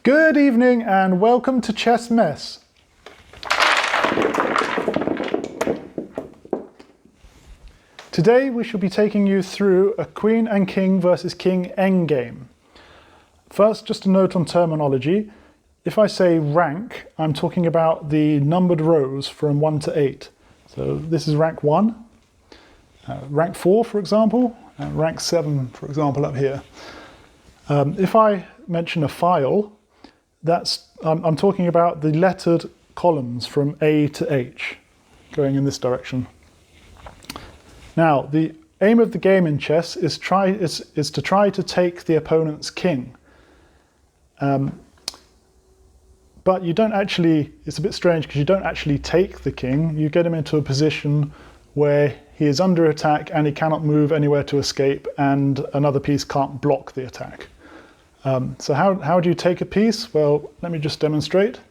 Good evening and welcome to ChessMess. Today we shall be taking you through a queen and king versus king endgame. First, just a note on terminology. If I say rank, I'm talking about the numbered rows from 1 to 8. So this is rank 1, rank 4 for example, and rank 7 for example up here. If I mention a file, I'm talking about the lettered columns from A to H, going in this direction. Now, the aim of the game in chess is to try to take the opponent's king. But you don't actually, it's a bit strange because you don't actually take the king, you get him into a position where he is under attack and he cannot move anywhere to escape and another piece can't block the attack. So how do you take a piece? Well, let me just demonstrate.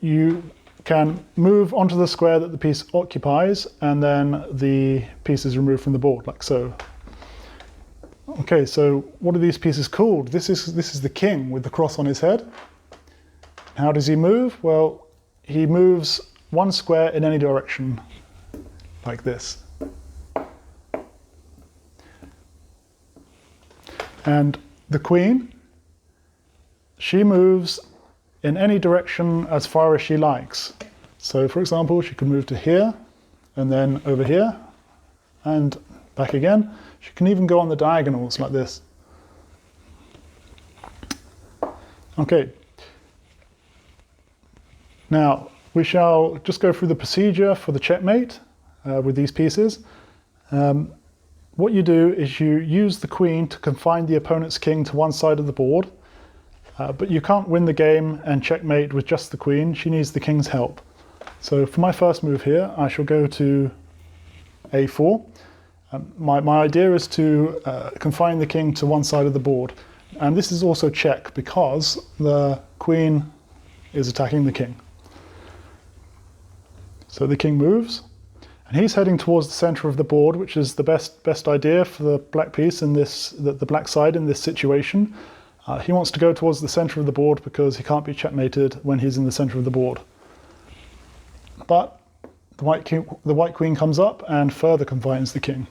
You can move onto the square that the piece occupies and then the piece is removed from the board, like so. Okay, so what are these pieces called? This is the king with the cross on his head. How does he move? Well, he moves one square in any direction, like this. And the queen, she moves in any direction as far as she likes. So for example, she can move to here and then over here and back again. She can even go on the diagonals like this. Okay. Now we shall just go through the procedure for the checkmate with these pieces. What you do is you use the queen to confine the opponent's king to one side of the board, but you can't win the game and checkmate with just the queen. She needs the king's help. So for my first move here, I shall go to a4. My idea is to confine the king to one side of the board. And this is also check because the queen is attacking the king. So the king moves. And he's heading towards the center of the board, which is the best idea for the black piece in the black side in this situation. He wants to go towards the center of the board because he can't be checkmated when he's in the center of the board. But the white queen comes up and further confines the king.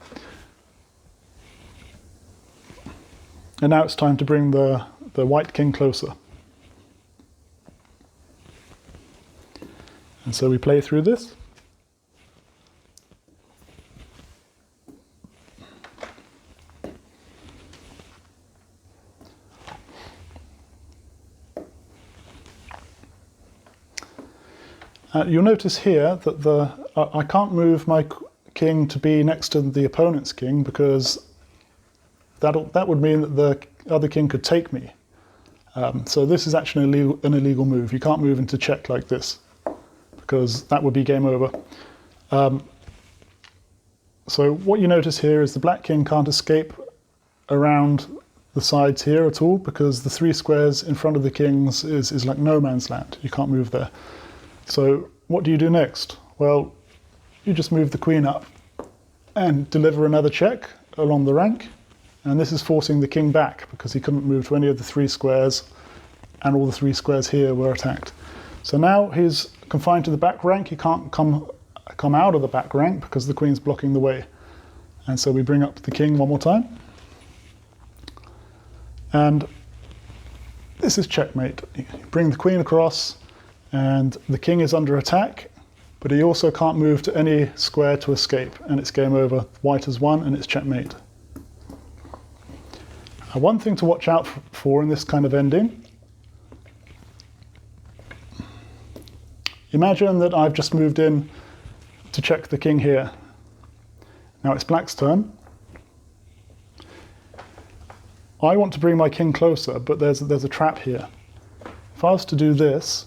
And now it's time to bring the white king closer. And so we play through this. You'll notice here that I can't move my king to be next to the opponent's king because that would mean that the other king could take me. So this is actually an illegal move. You can't move into check like this because that would be game over. So what you notice here is the black king can't escape around the sides here at all because the 3 squares in front of the kings is like no man's land. You can't move there. So what do you do next? Well, you just move the queen up and deliver another check along the rank. And this is forcing the king back because he couldn't move to any of the 3 squares and all the 3 squares here were attacked. So now he's confined to the back rank. He can't come out of the back rank because the queen's blocking the way. And so we bring up the king one more time. And this is checkmate. You bring the queen across. And the king is under attack, but he also can't move to any square to escape, and it's game over. White has won, and it's checkmate. One thing to watch out for in this kind of ending, imagine that I've just moved in to check the king here. Now it's black's turn. I want to bring my king closer, but there's a trap here. If I was to do this,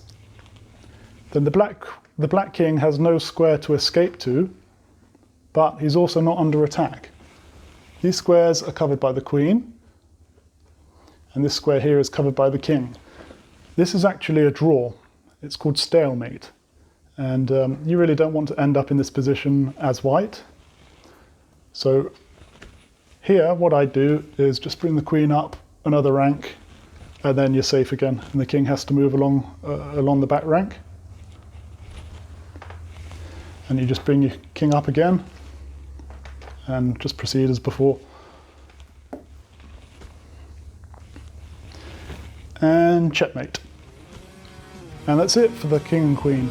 then the black king has no square to escape to, but he's also not under attack. These squares are covered by the queen, and this square here is covered by the king. This is actually a draw. It's called stalemate, and you really don't want to end up in this position as white. So here, what I do is just bring the queen up another rank, and then you're safe again, and the king has to move along the back rank. And you just bring your king up again, and just proceed as before. And checkmate. And that's it for the king and queen.